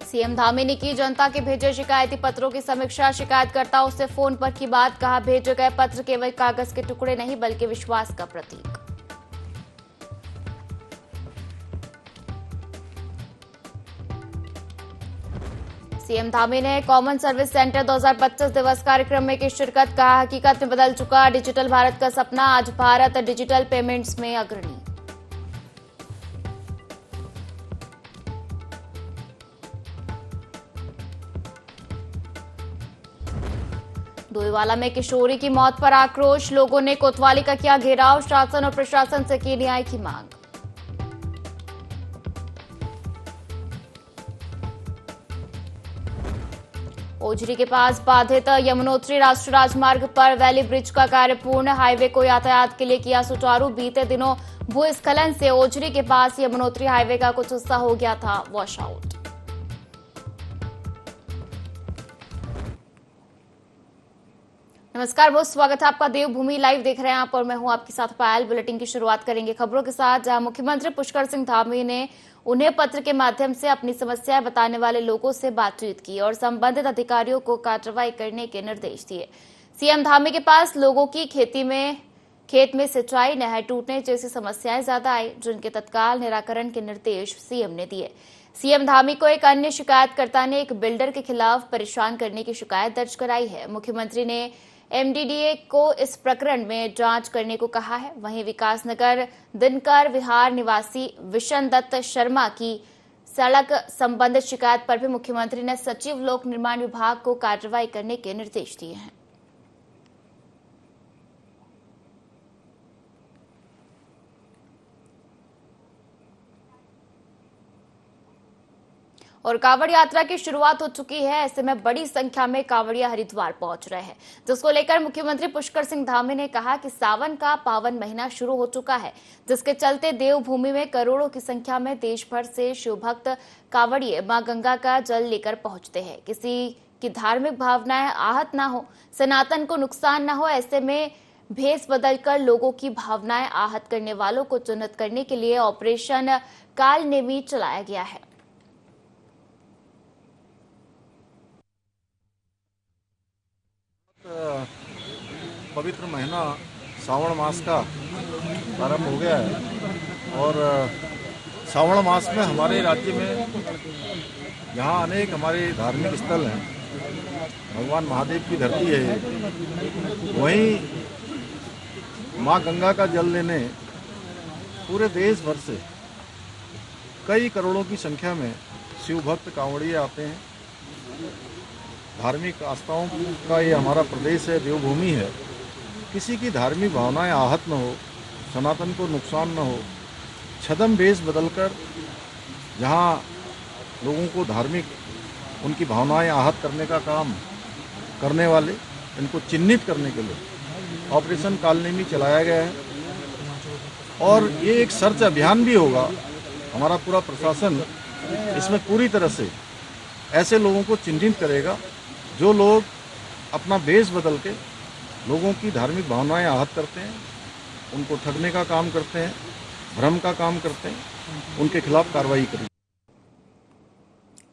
CM Dhami ने की जनता के भेजे शिकायती पत्रों की समीक्षा। शिकायतकर्ताओं से फोन पर की बात, कहा भेजे गए पत्र केवल कागज के टुकड़े नहीं बल्कि विश्वास का प्रतीक। सीएम धामी ने कॉमन सर्विस सेंटर 2025 दिवस कार्यक्रम में की शिरकत, कहा हकीकत में बदल चुका डिजिटल भारत का सपना, आज भारत डिजिटल पेमेंट्स में अग्रणी। डोईवाला में किशोरी की मौत पर आक्रोश, लोगों ने कोतवाली का किया घेराव, शासन और प्रशासन से की न्याय की मांग। ओझरी के पास बाधित यमुनोत्री राष्ट्रीय राजमार्ग पर वैली ब्रिज का कार्य पूर्ण, हाईवे को यातायात के लिए किया सुचारू। बीते दिनों भूस्खलन से ओझरी के पास यमुनोत्री हाईवे का कुछ हिस्सा हो गया था वॉश आउट। नमस्कार, बहुत स्वागत है आपका। देवभूमि लाइव देख रहे हैं आप और मैं हूं आपके साथ पायल। बुलेटिन की शुरुआत करेंगे खबरों के साथ, जहां मुख्यमंत्री पुष्कर सिंह धामी ने उन्हें पत्र के माध्यम से अपनी समस्याएं बताने वाले लोगों से बातचीत की और संबंधित अधिकारियों को कार्रवाई करने के निर्देश दिए। सीएम धामी के पास लोगों की खेत में सिंचाई, नहर टूटने जैसी समस्याएं ज्यादा आई, जिनके तत्काल निराकरण के निर्देश सीएम ने दिए। सीएम धामी को एक अन्य शिकायतकर्ता ने एक बिल्डर के खिलाफ परेशान करने की शिकायत दर्ज कराई है। मुख्यमंत्री ने एमडीडीए को इस प्रकरण में जांच करने को कहा है। वहीं विकासनगर दिनकर विहार निवासी विशन दत्त शर्मा की सड़क संबंधित शिकायत पर भी मुख्यमंत्री ने सचिव लोक निर्माण विभाग को कार्रवाई करने के निर्देश दिए हैं। और कांवड़ यात्रा की शुरुआत हो चुकी है। ऐसे में बड़ी संख्या में कांवड़िया हरिद्वार पहुंच रहे हैं, जिसको लेकर मुख्यमंत्री पुष्कर सिंह धामी ने कहा कि सावन का पावन महीना शुरू हो चुका है, जिसके चलते देवभूमि में करोड़ों की संख्या में देश भर से शिवभक्त कांवड़िए मां गंगा का जल लेकर पहुंचते हैं। किसी की धार्मिक भावनाएं आहत ना हो, सनातन को नुकसान ना हो, ऐसे में भेष बदलकर लोगों की भावनाएं आहत करने वालों को चिन्हित करने के लिए ऑपरेशन कालनेमी चलाया गया है। पवित्र महीना श्रावण मास का प्रारंभ हो गया है और श्रावण मास में हमारे राज्य में यहाँ अनेक हमारे धार्मिक स्थल हैं, भगवान महादेव की धरती है। वहीं माँ गंगा का जल लेने पूरे देश भर से कई करोड़ों की संख्या में शिव भक्त कांवड़िए आते हैं। धार्मिक आस्थाओं का ये हमारा प्रदेश है, देवभूमि है। किसी की धार्मिक भावनाएं आहत न हो, सनातन को नुकसान न हो, छद्म भेष बदलकर जहां लोगों को धार्मिक उनकी भावनाएं आहत करने का काम करने वाले, इनको चिन्हित करने के लिए ऑपरेशन कालनेमी चलाया गया है। और ये एक सर्च अभियान भी होगा। हमारा पूरा प्रशासन इसमें पूरी तरह से ऐसे लोगों को चिन्हित करेगा जो लोग अपना भेष बदल के लोगों की धार्मिक भावनाएं आहत करते हैं, उनको ठगने का काम करते हैं, भ्रम का काम करते हैं, उनके खिलाफ कार्रवाई करेगी।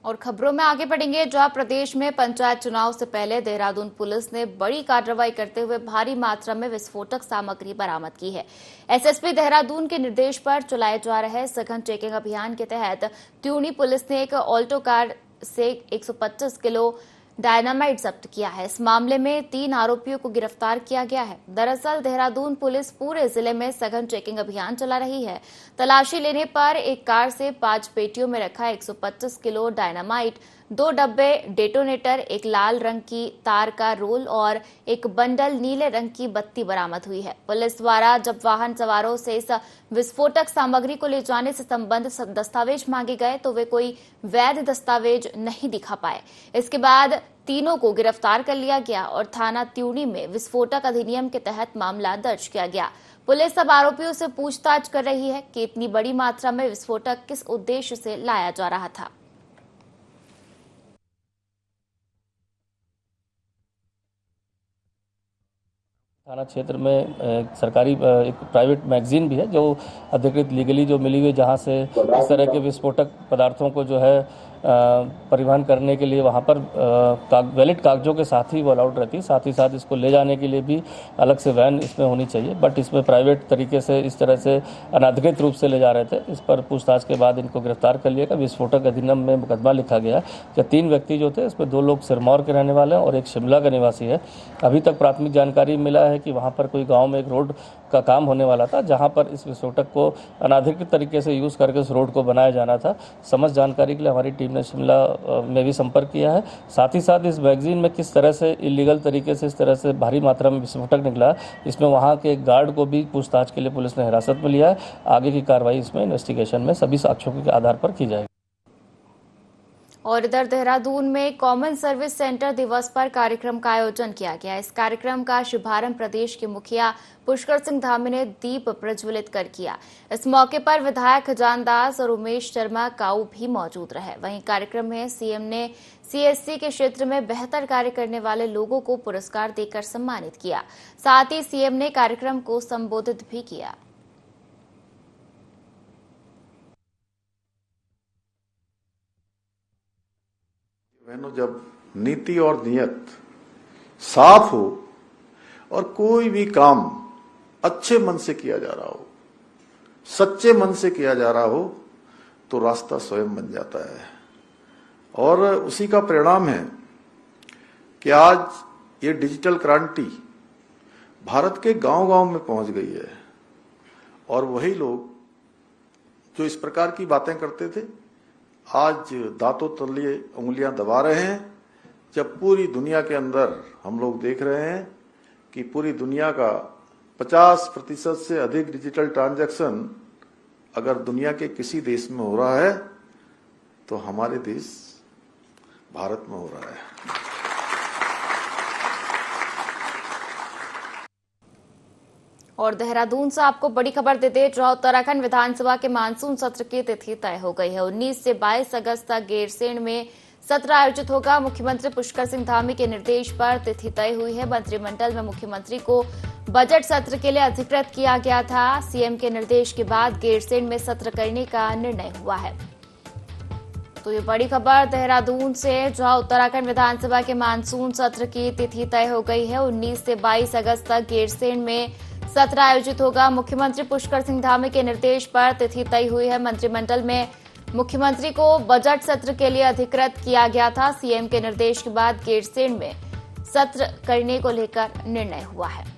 और खबरों में आगे बढ़ेंगे, जहां प्रदेश में पंचायत चुनाव से पहले देहरादून पुलिस ने बड़ी कार्रवाई करते हुए भारी मात्रा में विस्फोटक सामग्री बरामद की है। एसएसपी देहरादून के निर्देश पर चलाए जा रहे सघन चेकिंग अभियान के तहत त्यूनी पुलिस ने एक ऑल्टो कार से 125 किलो डायनामाइट जब्त किया है। इस मामले में 3 आरोपियों को गिरफ्तार किया गया है। दरअसल देहरादून पुलिस पूरे जिले में सघन चेकिंग अभियान चला रही है। तलाशी लेने पर एक कार से 5 पेटियों में रखा 125 किलो डायनामाइट, 2 डब्बे डेटोनेटर, एक लाल रंग की तार का रोल और एक बंडल नीले रंग की बत्ती बरामद हुई है। पुलिस द्वारा जब वाहन सवारों से इस विस्फोटक सामग्री को ले जाने से संबंधित दस्तावेज मांगे गए तो वे कोई वैध दस्तावेज नहीं दिखा पाए। इसके बाद तीनों को गिरफ्तार कर लिया गया और थाना त्यूनी में विस्फोटक अधिनियम के तहत मामला दर्ज किया गया। पुलिस अब आरोपियों से पूछताछ कर रही है कि इतनी बड़ी मात्रा में विस्फोटक किस उद्देश्य से लाया जा रहा था। थाना क्षेत्र में सरकारी एक प्राइवेट मैगजीन भी है जो अधिकृत लीगली जो मिली हुई, जहां से इस तरह के विस्फोटक पदार्थों को जो है परिवहन करने के लिए वहां पर वैलिड कागजों के साथ ही वो अलाउड रहती है। साथ ही साथ इसको ले जाने के लिए भी अलग से वैन इसमें होनी चाहिए, बट इसमें प्राइवेट तरीके से इस तरह से अनाधिकृत रूप से ले जा रहे थे। इस पर पूछताछ के बाद इनको गिरफ्तार कर लिया गया। विस्फोटक अधिनियम में मुकदमा लिखा गया कि 3 व्यक्ति जो थे, इसमें 2 लोग सिरमौर के रहने वाले हैं और एक शिमला का निवासी है। अभी तक प्राथमिक जानकारी मिला है कि वहाँ पर कोई गाँव में एक रोड का काम होने वाला था, जहाँ पर इस विस्फोटक को अनाधिकृत तरीके से यूज़ करके उस रोड को बनाया जाना था। समझ जानकारी के लिए हमारी टीम ने शिमला में भी संपर्क किया है। साथ ही साथ इस मैगजीन में किस तरह से इलीगल तरीके से इस तरह से भारी मात्रा में विस्फोटक निकला, इसमें वहाँ के गार्ड को भी पूछताछ के लिए पुलिस ने हिरासत में लिया है। आगे की कार्रवाई इसमें इन्वेस्टिगेशन में सभी साक्ष्यों के आधार पर की जाएगी। और इधर देहरादून में कॉमन सर्विस सेंटर दिवस पर कार्यक्रम का आयोजन किया गया। इस कार्यक्रम का शुभारंभ प्रदेश के मुखिया पुष्कर सिंह धामी ने दीप प्रज्वलित कर किया। इस मौके पर विधायक खजान दास और उमेश शर्मा काऊ भी मौजूद रहे। वहीं कार्यक्रम में सीएम ने सीएससी के क्षेत्र में बेहतर कार्य करने वाले लोगों को पुरस्कार देकर सम्मानित किया। साथ ही सीएम ने कार्यक्रम को संबोधित भी किया। बहनों, जब नीति और नियत साफ हो और कोई भी काम अच्छे मन से किया जा रहा हो, सच्चे मन से किया जा रहा हो, तो रास्ता स्वयं बन जाता है। और उसी का परिणाम है कि आज ये डिजिटल क्रांति भारत के गांव-गांव में पहुंच गई है। और वही लोग जो इस प्रकार की बातें करते थे, आज दांतों तले उंगलियां दबा रहे हैं, जब पूरी दुनिया के अंदर हम लोग देख रहे हैं कि पूरी दुनिया का 50% से अधिक डिजिटल ट्रांजैक्शन अगर दुनिया के किसी देश में हो रहा है तो हमारे देश भारत में हो रहा है। और देहरादून से आपको बड़ी खबर देते हैं। उत्तराखंड विधानसभा के मानसून सत्र की तिथि तय हो गई है। 19 से 22 अगस्त तक गैरसैंण में सत्र आयोजित होगा। मुख्यमंत्री पुष्कर सिंह धामी के निर्देश पर तिथि तय हुई है। मंत्रिमंडल में मुख्यमंत्री को बजट सत्र के लिए अधिकृत किया गया था। सीएम के निर्देश के बाद गैरसैंण में सत्र करने का निर्णय हुआ है। तो ये बड़ी खबर देहरादून से, जहां उत्तराखंड विधानसभा के मानसून सत्र की तिथि तय हो गई है। 19 से 22 अगस्त तक गैरसैंण में सत्र आयोजित होगा। मुख्यमंत्री पुष्कर सिंह धामी के निर्देश पर तिथि तय हुई है। मंत्रिमंडल में मुख्यमंत्री को बजट सत्र के लिए अधिकृत किया गया था। सीएम के निर्देश के बाद गैरसैंण में सत्र करने को लेकर निर्णय हुआ है।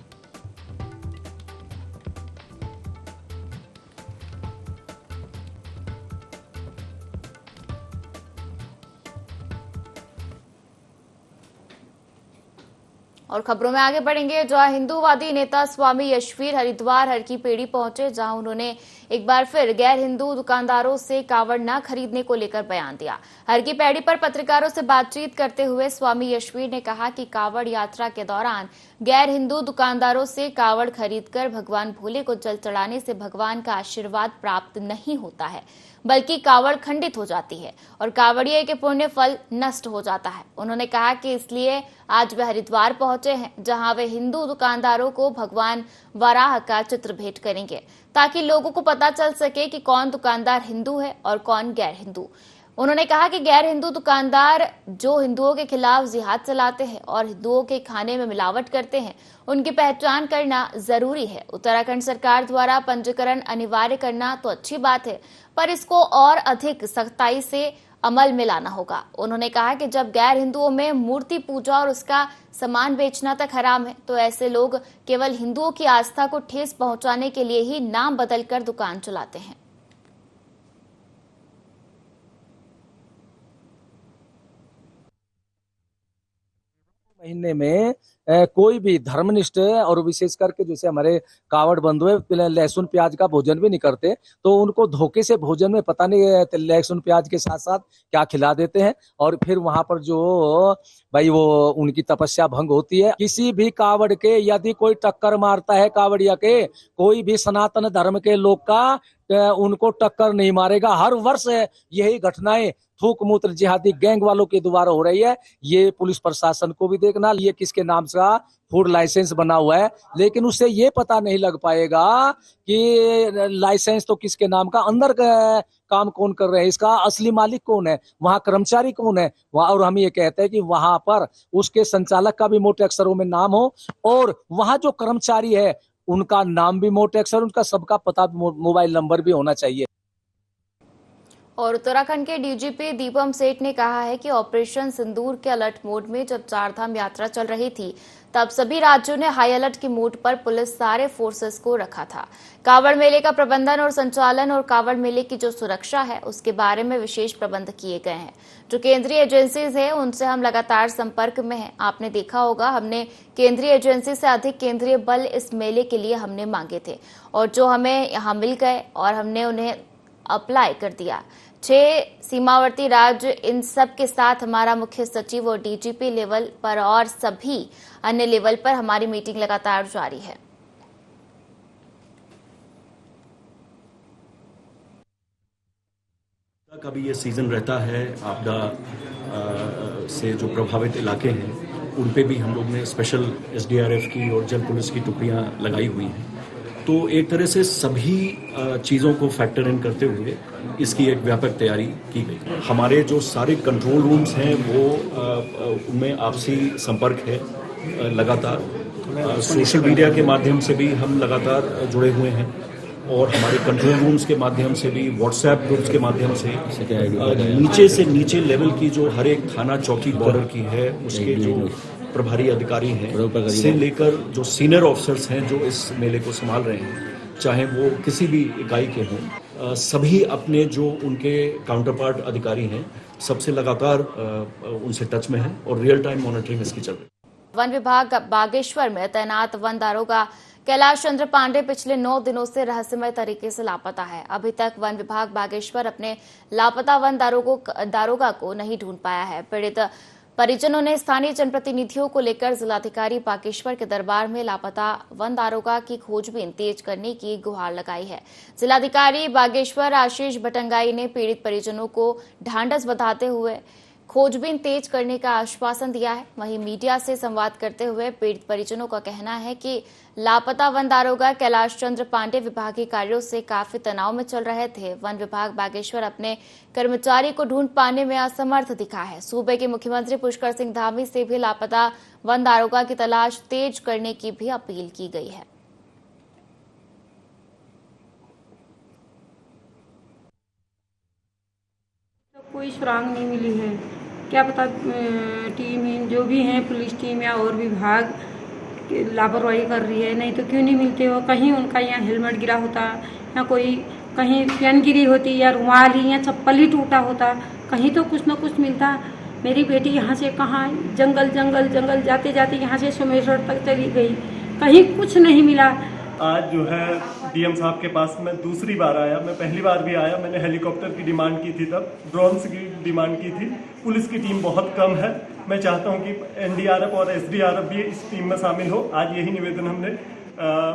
और खबरों में आगे बढ़ेंगे, जहां हिंदूवादी नेता स्वामी यशवीर हरिद्वार हर की पेड़ी पहुंचे, जहां उन्होंने एक बार फिर गैर हिंदू दुकानदारों से कावड़ न खरीदने को लेकर बयान दिया। हर की पेड़ी पर पत्रकारों से बातचीत करते हुए स्वामी यशवीर ने कहा कि कावड़ यात्रा के दौरान गैर हिंदू दुकानदारों से कावड़ खरीदकर भगवान भोले को जल चढ़ाने से भगवान का आशीर्वाद प्राप्त नहीं होता है, बल्कि कावड़ खंडित हो जाती है और कावड़िये के पुण्य फल नष्ट हो जाता है। उन्होंने कहा कि इसलिए आज वे हरिद्वार पहुंचे हैं, जहां वे हिंदू दुकानदारों को भगवान वराह का चित्र भेंट करेंगे, ताकि लोगों को पता चल सके कि कौन दुकानदार हिंदू है और कौन गैर हिंदू। उन्होंने कहा कि गैर हिंदू दुकानदार जो हिंदुओं के खिलाफ जिहाद चलाते हैं और हिंदुओं के खाने में मिलावट करते हैं, उनकी पहचान करना जरूरी है। उत्तराखंड सरकार द्वारा पंजीकरण अनिवार्य करना तो अच्छी बात है, पर इसको और अधिक सख्ताई से अमल में लाना होगा। उन्होंने कहा कि जब गैर हिंदुओं में मूर्ति पूजा और उसका सामान बेचना तक हराम है, तो ऐसे लोग केवल हिंदुओं की आस्था को ठेस पहुंचाने के लिए ही नाम बदलकर दुकान चलाते हैं। महीने में कोई भी धर्मनिष्ठ और विशेष करके जैसे हमारे कावड़ बंधु है, लहसुन प्याज का भोजन भी नहीं करते, तो उनको धोखे से भोजन में पता नहीं लहसुन प्याज के साथ साथ क्या खिला देते हैं, और फिर वहां पर जो भाई वो उनकी तपस्या भंग होती है। किसी भी कावड़ के यदि कोई टक्कर मारता है कावड़िया के, कोई भी सनातन धर्म के लोग का उनको टक्कर नहीं मारेगा। हर वर्ष यही घटनाएं थूक मूत्र जिहादी गैंग वालों के द्वारा हो रही है। ये पुलिस प्रशासन को भी देखना, ये किसके नाम से उसका फूड लाइसेंस बना हुआ है, लेकिन उससे ये पता नहीं लग पाएगा कि लाइसेंस तो किसके नाम का, अंदर का काम कौन कर रहे हैं, इसका असली मालिक कौन है, वहां कर्मचारी कौन है वहां। और हम ये कहते हैं कि वहां पर उसके संचालक का भी मोटे अक्षरों में नाम हो और वहां जो कर्मचारी है उनका नाम भी मोटे अक्षर, उनका सबका पता, मोबाइल नंबर भी होना चाहिए। और उत्तराखंड के डीजीपी दीपम सेठ ने कहा है कि ऑपरेशन सिंदूर के अलर्ट मोड में जब चारधाम यात्रा चल रही थी तब सभी राज्यों ने हाई अलर्ट की मोड पर पुलिस सारे फोर्सेस को रखा था। कांवड़ मेले का प्रबंधन और संचालन और कांवड़ मेले की जो सुरक्षा है उसके बारे में विशेष प्रबंध किए गए हैं। जो केंद्रीय एजेंसीज है उनसे हम लगातार संपर्क में हैं। आपने देखा होगा हमने केंद्रीय एजेंसी से अधिक केंद्रीय बल इस मेले के लिए हमने मांगे थे और जो हमें यहाँ मिल गए और हमने उन्हें अप्लाई कर दिया। 6 सीमावर्ती राज्य, इन सब के साथ हमारा मुख्य सचिव और डीजीपी लेवल पर और सभी अन्य लेवल पर हमारी मीटिंग लगातार जारी है। कभी ये सीजन रहता है आपदा से जो प्रभावित इलाके हैं उन पे भी हम लोग ने स्पेशल एसडीआरएफ की और जल पुलिस की टुकड़ियां लगाई हुई हैं। तो एक तरह से सभी चीज़ों को फैक्टर इन करते हुए इसकी एक व्यापक तैयारी की गई। हमारे जो सारे कंट्रोल रूम्स हैं वो उनमें आपसी संपर्क है लगातार। सोशल मीडिया के माध्यम से भी हम लगातार जुड़े हुए हैं और हमारे कंट्रोल रूम्स के माध्यम से भी, व्हाट्सएप ग्रुप्स के माध्यम से नीचे से नीचे लेवल की जो हर एक थाना चौकी बॉर्डर की है उसके जो प्रभारी अधिकारी हैं से लेकर जो सीनियर ऑफिसर्स हैं जो इस मेले को संभाल रहे हैं, चाहे वो किसी भी इकाई के हों, सभी अपने जो उनके काउंटर पार्ट अधिकारी हैं सबसे लगातार उनसे टच में हैं और रियल टाइम मॉनिटरिंग इसकी चल रही है। वन विभाग बागेश्वर में तैनात वन दारोगा कैलाश चंद्र पांडे पिछले 9 दिनों से रहस्यमय तरीके से लापता है। अभी तक वन विभाग बागेश्वर अपने लापता वन दारोगा को नहीं ढूंढ पाया है। पीड़ित परिजनों ने स्थानीय जनप्रतिनिधियों को लेकर जिलाधिकारी बागेश्वर के दरबार में लापता वन दारोगा की खोजबीन तेज करने की गुहार लगाई है। जिलाधिकारी बागेश्वर आशीष भटंगाई ने पीड़ित परिजनों को ढांढस बंधाते हुए खोजबीन तेज करने का आश्वासन दिया है। वहीं मीडिया से संवाद करते हुए पीड़ित परिजनों का कहना है कि लापता वन दारोगा कैलाश चंद्र पांडे विभागीय कार्यों से काफी तनाव में चल रहे थे। वन विभाग बागेश्वर अपने कर्मचारी को ढूंढ पाने में असमर्थ दिखा है। सूबे के मुख्यमंत्री पुष्कर सिंह धामी से भी लापता वन दारोगा की तलाश तेज करने की भी अपील की गई है। कोई सुराग नहीं मिली है। क्या पता टीम जो भी हैं, पुलिस टीम या और विभाग लापरवाही कर रही है, नहीं तो क्यों नहीं मिलते हो। कहीं उनका यहाँ हेलमेट गिरा होता या कोई कहीं पेन गिरी होती या रुमाल ही या चप्पल ही टूटा होता, कहीं तो कुछ न कुछ मिलता। मेरी बेटी यहाँ से कहाँ जंगल जंगल जंगल जाते जाते यहाँ से सोमेश्वर तक चली गई, कहीं कुछ नहीं मिला। आज जो है डीएम साहब के पास मैं दूसरी बार आया। मैं पहली बार भी आया, मैंने हेलीकॉप्टर की डिमांड की थी, तब ड्रोन्स की डिमांड की थी। पुलिस की टीम बहुत कम है। मैं चाहता हूं कि एनडीआरएफ और एसडीआरएफ भी इस टीम में शामिल हो। आज यही निवेदन हमने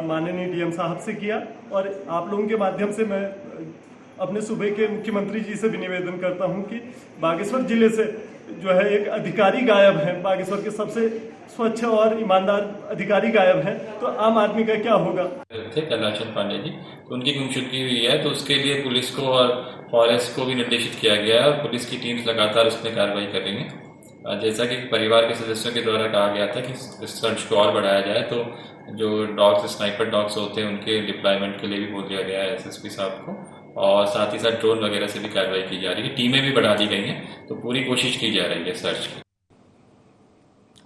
माननीय डीएम साहब से किया और आप लोगों के माध्यम से मैं अपने सूबे के मुख्यमंत्री जी से भी निवेदन करता हूं कि बागेश्वर जिले से जो है एक अधिकारी गायब है, बागेश्वर के सबसे स्वच्छ और ईमानदार अधिकारी गायब हैं, तो आम आदमी का क्या होगा। थे कैलाश चंद्र पांडे जी, तो उनकी गुमशुदगी हुई है, तो उसके लिए पुलिस को और फॉरेस्ट को भी निर्देशित किया गया है और पुलिस की टीम्स लगातार उसमें कार्रवाई कर रही है। जैसा कि परिवार के सदस्यों के द्वारा कहा गया था कि सर्च को और बढ़ाया जाए, तो जो डॉग्स, स्नाइपर डॉग्स होते हैं, उनके डिप्लॉयमेंट के लिए भी बोल दिया गया है एसएसपी साहब को, और साथ ही साथ ड्रोन वगैरह से भी कार्रवाई की जा रही है। टीमें भी बढ़ा दी गई हैं, तो पूरी कोशिश की जा रही है सर्च की।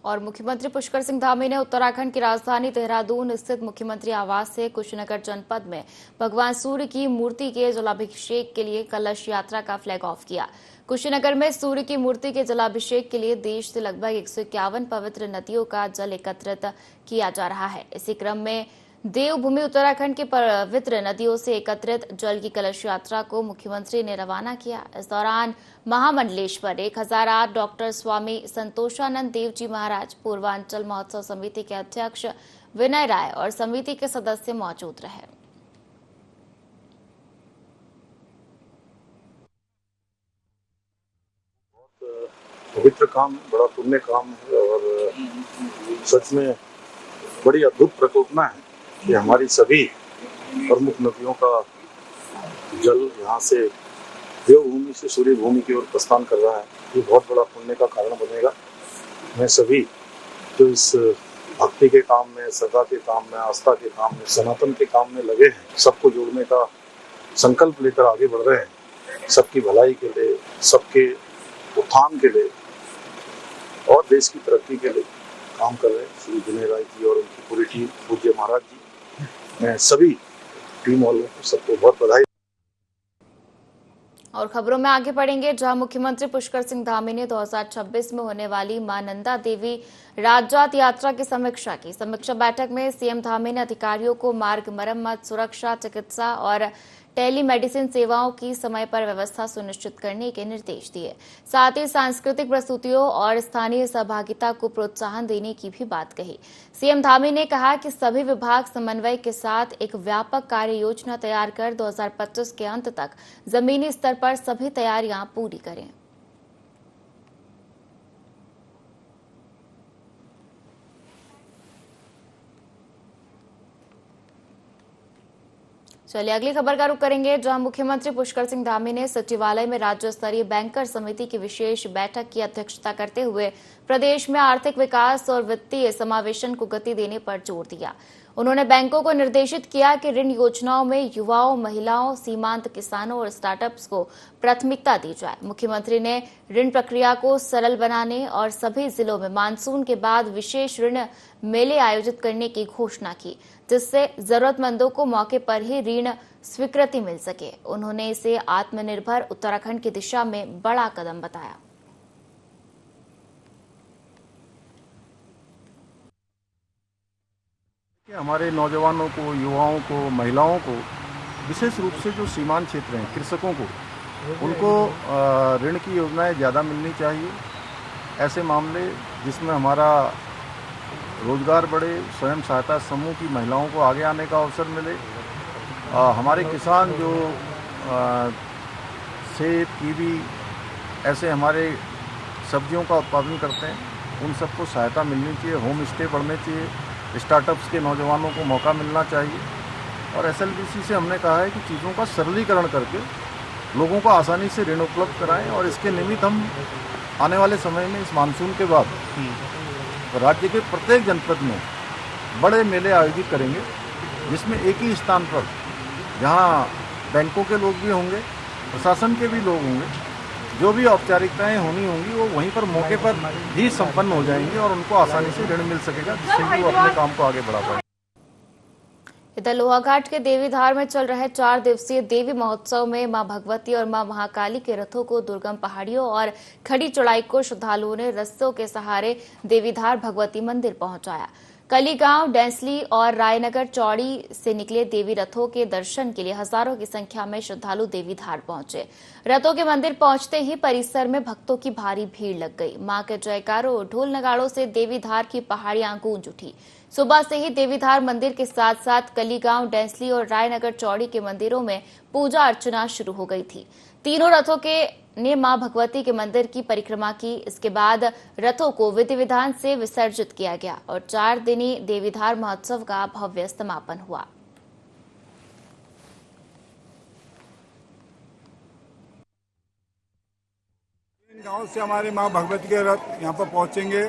और मुख्यमंत्री पुष्कर सिंह धामी ने उत्तराखंड की राजधानी देहरादून स्थित मुख्यमंत्री आवास से कुशीनगर जनपद में भगवान सूर्य की मूर्ति के जलाभिषेक के लिए कलश यात्रा का फ्लैग ऑफ किया। कुशीनगर में सूर्य की मूर्ति के जलाभिषेक के लिए देश से लगभग 151 पवित्र नदियों का जल एकत्रित किया जा रहा है। इसी क्रम में देवभूमि उत्तराखंड की पवित्र नदियों से एकत्रित जल की कलश यात्रा को मुख्यमंत्री ने रवाना किया। इस दौरान महामंडलेश्वर 1008 डॉक्टर स्वामी संतोषानंद देव जी महाराज, पूर्वांचल महोत्सव समिति के अध्यक्ष विनय राय और समिति के सदस्य मौजूद रहे। पवित्र काम, बड़ा पुण्य काम है और सच में बड़ी अद्भुत प्रकोपना है कि हमारी सभी प्रमुख नदियों का जल यहाँ से देवभूमि से सूर्य भूमि की ओर प्रस्थान कर रहा है। ये बहुत बड़ा पुण्य का कारण बनेगा। मैं सभी जो इस भक्ति के काम में, श्रद्धा के काम में, आस्था के काम में, सनातन के काम में लगे हैं, सबको जोड़ने का संकल्प लेकर आगे बढ़ रहे हैं। सबकी भलाई के लिए, सबके उत्थान के लिए और देश की तरक्की के लिए काम कर रहे हैं श्री विनय राय जी और उनकी पूरी टीम, पूज्य महाराज जी। मैं सभी टीम वालों को सबको बहुत बधाई। और खबरों में आगे बढ़ेंगे, जहां मुख्यमंत्री पुष्कर सिंह धामी ने 2026 में होने वाली मां नंदा देवी राजजात यात्रा की समीक्षा की। समीक्षा बैठक में सीएम धामी ने अधिकारियों को मार्ग मरम्मत, सुरक्षा, चिकित्सा और टेलीमेडिसिन सेवाओं की समय पर व्यवस्था सुनिश्चित करने के निर्देश दिए। साथ ही सांस्कृतिक प्रस्तुतियों और स्थानीय सहभागिता को प्रोत्साहन देने की भी बात कही। सीएम धामी ने कहा कि सभी विभाग समन्वय के साथ एक व्यापक कार्य योजना तैयार कर 2025 के अंत तक जमीनी स्तर पर सभी तैयारियां पूरी करें। चलिए अगली खबर का रुख करेंगे, जहां मुख्यमंत्री पुष्कर सिंह धामी ने सचिवालय में राज्य स्तरीय बैंकर समिति की विशेष बैठक की अध्यक्षता करते हुए प्रदेश में आर्थिक विकास और वित्तीय समावेशन को गति देने पर जोर दिया। उन्होंने बैंकों को निर्देशित किया कि ऋण योजनाओं में युवाओं, महिलाओं, सीमांत किसानों और स्टार्टअप्स को प्राथमिकता दी जाए। मुख्यमंत्री ने ऋण प्रक्रिया को सरल बनाने और सभी जिलों में मानसून के बाद विशेष ऋण मेले आयोजित करने की घोषणा की, जिससे जरूरतमंदों को मौके पर ही ऋण स्वीकृति मिल सके। उन्होंने इसे आत्मनिर्भर उत्तराखंड की दिशा में बड़ा कदम बताया। हमारे नौजवानों को, युवाओं को, महिलाओं को, विशेष रूप से जो सीमांत क्षेत्र हैं, कृषकों को, उनको ऋण की योजनाएं ज़्यादा मिलनी चाहिए। ऐसे मामले जिसमें हमारा रोजगार बढ़े, स्वयं सहायता समूह की महिलाओं को आगे आने का अवसर मिले, हमारे किसान जो सेब, कीवी, ऐसे हमारे सब्जियों का उत्पादन करते हैं, उन सबको सहायता मिलनी चाहिए। होम स्टे बढ़ने चाहिए, स्टार्टअप्स के नौजवानों को मौका मिलना चाहिए। और एसएलबीसी से हमने कहा है कि चीज़ों का सरलीकरण करके लोगों को आसानी से ऋण उपलब्ध कराएं। और इसके निमित्त हम आने वाले समय में इस मानसून के बाद राज्य के प्रत्येक जनपद में बड़े मेले आयोजित करेंगे, जिसमें एक ही स्थान पर, जहां बैंकों के लोग भी होंगे, प्रशासन के भी लोग होंगे, जो भी औपचारिकताएं होनी होंगी वो वहीं पर मौके पर ही संपन्न हो जाएंगी और उनको आसानी से ऋण मिल सकेगा, जिससे वो अपने काम को आगे बढ़ा पाए। इधर लोहाघाट के देवीधार में चल रहे 4 दिवसीय देवी महोत्सव में मां भगवती और मां महाकाली के रथों को दुर्गम पहाड़ियों और खड़ी चढ़ाई को श्रद्धालुओं ने रस्सों के सहारे देवीधार भगवती मंदिर पहुंचाया। कलीगांव, डेंसली और रायनगर चौड़ी से निकले देवी रथों के दर्शन के लिए हजारों की संख्या में श्रद्धालु देवीधार पहुंचे। रथों के मंदिर पहुंचते ही परिसर में भक्तों की भारी भीड़ लग गई। मां के जयकारों, ढोल नगाड़ों से देवीधार की पहाड़ियां गूंज उठी। सुबह से ही देवीधार मंदिर के साथ साथ कलीगांव, डेंसली और रायनगर चौड़ी के मंदिरों में पूजा अर्चना शुरू हो गई थी। तीनों रथों ने मां भगवती के मंदिर की परिक्रमा की। इसके बाद रथों को विधि विधान से विसर्जित किया गया और 4 दिनी देवीधार महोत्सव का भव्य समापन हुआ। गांव से हमारे मां भगवती के रथ यहाँ पर पहुंचेंगे,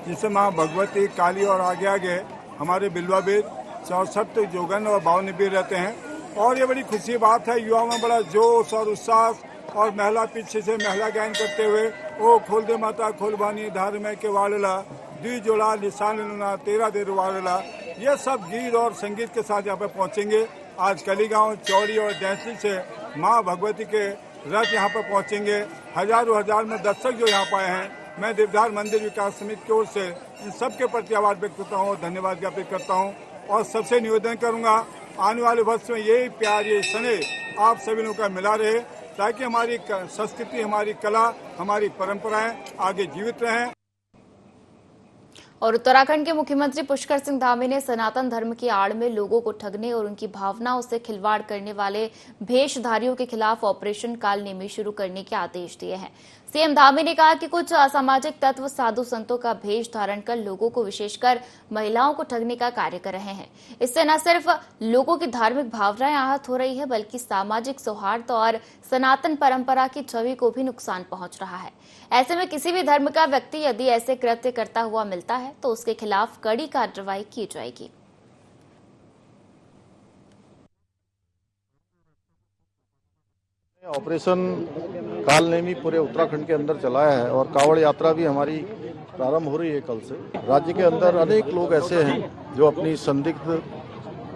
जिससे मां भगवती, काली और आगे आगे हमारे बिल्वाबीर 64 जोगन और 52 वीर रहते हैं। और ये बड़ी खुशी बात है, युवाओं में बड़ा जोश और उत्साह, और महिला पीछे से महिला गायन करते हुए ओ खोल दे माता खोलबानी धार में के वाड़ला द्वि जोड़ा निशान लुना 13 देर वाड़ला, ये सब गीत और संगीत के साथ यहाँ पे पहुँचेंगे। आज कलीगांव, चौड़ी और डेंसली से माँ भगवती के रथ यहाँ पर पहुँचेंगे। हजारों हजार में दर्शक जो यहाँ पाए हैं, मैं देवधार मंदिर विकास समिति की ओर से इन सबके प्रति आभार व्यक्त करता हूँ, धन्यवाद ज्ञापित करता हूँ। और सबसे निवेदन करूँगा, आने वाले वर्ष में यही प्यार, ये स्नेह आप सभी लोगों का मिला रहे, ताकि हमारी संस्कृति, हमारी कला, हमारी परंपराएं आगे जीवित रहें। और उत्तराखंड के मुख्यमंत्री पुष्कर सिंह धामी ने सनातन धर्म की आड़ में लोगों को ठगने और उनकी भावनाओं से खिलवाड़ करने वाले भेषधारियों के खिलाफ ऑपरेशन कालनेमी शुरू करने के आदेश दिए हैं। सीएम धामी ने कहा कि कुछ असामाजिक तत्व साधु संतों का भेष धारण कर लोगों को, विशेषकर महिलाओं को ठगने का कार्य कर रहे हैं। इससे न सिर्फ लोगों की धार्मिक भावनाएं आहत हो रही है, बल्कि सामाजिक सौहार्द और सनातन परंपरा की छवि को भी नुकसान पहुंच रहा है। ऐसे में किसी भी धर्म का व्यक्ति यदि ऐसे कृत्य करता हुआ मिलता है तो उसके खिलाफ कड़ी कार्रवाई की जाएगी। ऑपरेशन कालनेमी पूरे उत्तराखंड के अंदर चलाया है और कावड़ यात्रा भी हमारी प्रारंभ हो रही है कल से। राज्य के अंदर अनेक लोग ऐसे हैं जो अपनी संदिग्ध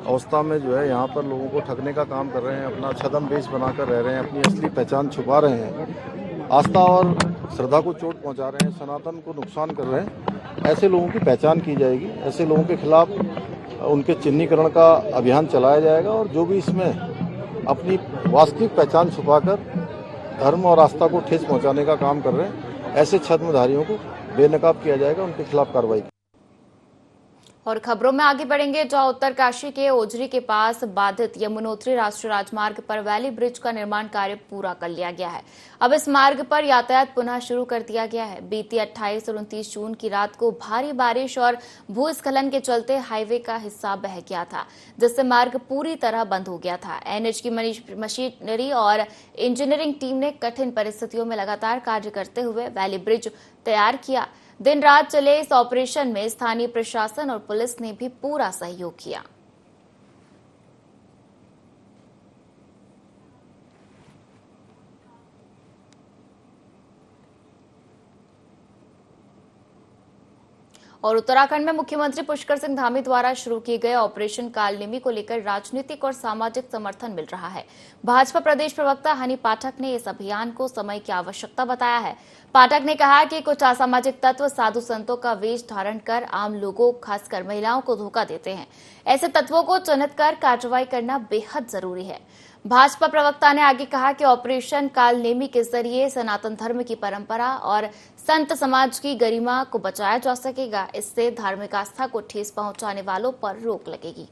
अवस्था में जो है यहाँ पर लोगों को ठगने का काम कर रहे हैं, अपना छद्म वेश बनाकर रह रहे हैं, अपनी असली पहचान छुपा रहे हैं, आस्था और श्रद्धा को चोट पहुँचा रहे हैं, सनातन को नुकसान कर रहे हैं। ऐसे लोगों की पहचान की जाएगी, ऐसे लोगों के खिलाफ उनके चिन्हीकरण का अभियान चलाया जाएगा और जो भी इसमें अपनी वास्तविक पहचान छुपाकर धर्म और आस्था को ठेस पहुंचाने का काम कर रहे हैं, ऐसे छद्मधारियों को बेनकाब किया जाएगा, उनके खिलाफ कार्रवाई। और खबरों में आगे बढ़ेंगे, जहां उत्तरकाशी के ओजरी के पास बाधित यमुनोत्री राष्ट्रीय राजमार्ग पर वैली ब्रिज का निर्माण कार्य पूरा कर लिया गया है। अब इस मार्ग पर यातायात पुनः शुरू कर दिया गया है। बीती 28 और 29 जून की रात को भारी बारिश और भूस्खलन के चलते हाईवे का हिस्सा बह गया था, जिससे मार्ग पूरी तरह बंद हो गया था। एनएच की मशीनरी और इंजीनियरिंग टीम ने कठिन परिस्थितियों में लगातार कार्य करते हुए वैली ब्रिज तैयार किया। दिन रात चले इस ऑपरेशन में स्थानीय प्रशासन और पुलिस ने भी पूरा सहयोग किया। और उत्तराखंड में मुख्यमंत्री पुष्कर सिंह धामी द्वारा शुरू किए गए ऑपरेशन कालनेमी को लेकर राजनीतिक और सामाजिक समर्थन मिल रहा है। भाजपा प्रदेश प्रवक्ता हनी पाठक ने इस अभियान को समय की आवश्यकता बताया है। पाठक ने कहा कि कुछ असामाजिक तत्व साधु संतों का वेश धारण कर आम लोगों, खासकर महिलाओं को धोखा देते हैं। ऐसे तत्वों को चिन्हित कर कार्रवाई करना बेहद जरूरी है। भाजपा प्रवक्ता ने आगे कहा कि ऑपरेशन कालनेमी के जरिए सनातन धर्म की परंपरा और संत समाज की गरिमा को बचाया जा सकेगा। इससे धार्मिक आस्था को ठेस पहुंचाने वालों पर रोक लगेगी।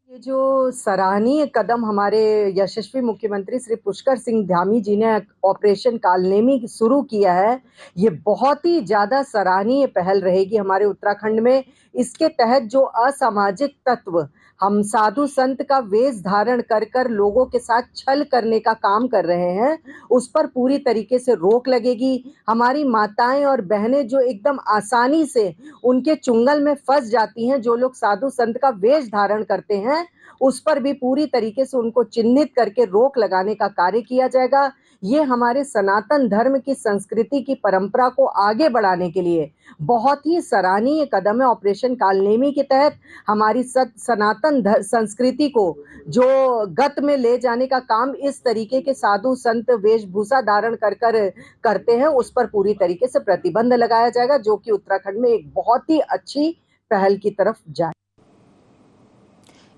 ये जो सराहनीय कदम हमारे यशस्वी मुख्यमंत्री श्री पुष्कर सिंह धामी जी ने ऑपरेशन कालनेमी शुरू किया है, ये बहुत ही ज्यादा सराहनीय पहल रहेगी हमारे उत्तराखंड में। इसके तहत जो असामाजिक तत्व हम साधु संत का वेश धारण कर कर लोगों के साथ छल करने का काम कर रहे हैं, उस पर पूरी तरीके से रोक लगेगी। हमारी माताएं और बहनें जो एकदम आसानी से उनके चुंगल में फंस जाती हैं, जो लोग साधु संत का वेश धारण करते हैं, उस पर भी पूरी तरीके से उनको चिन्हित करके रोक लगाने का कार्य किया जाएगा। ये हमारे सनातन धर्म की संस्कृति की परंपरा को आगे बढ़ाने के लिए बहुत ही सराहनीय कदम है। ऑपरेशन कालनेमी के तहत हमारी सनातन संस्कृति को जो गत में ले जाने का काम इस तरीके के साधु संत वेशभूषा धारण कर करते हैं, उस पर पूरी तरीके से प्रतिबंध लगाया जाएगा, जो कि उत्तराखंड में एक बहुत ही अच्छी पहल की तरफ जाए।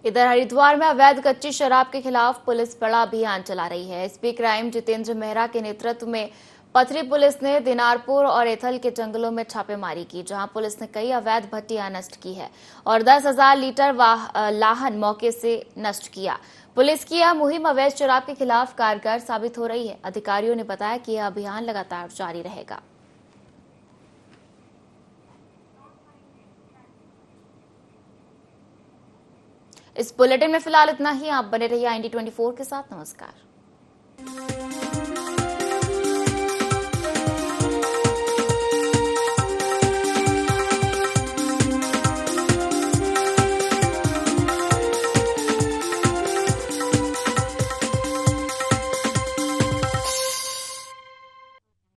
इधर हरिद्वार में अवैध कच्ची शराब के खिलाफ पुलिस बड़ा अभियान चला रही है। एसपी क्राइम जितेंद्र मेहरा के नेतृत्व में पथरी पुलिस ने दिनारपुर और एथल के जंगलों में छापेमारी की, जहां पुलिस ने कई अवैध भट्टियां नष्ट की है और 10,000 लीटर लाहन मौके से नष्ट किया। पुलिस की यह मुहिम अवैध शराब के खिलाफ कारगर साबित हो रही है। अधिकारियों ने बताया कि यह अभियान लगातार जारी रहेगा। इस बुलेटिन में फिलहाल इतना ही। आप बने रहिए IND24 के साथ। नमस्कार।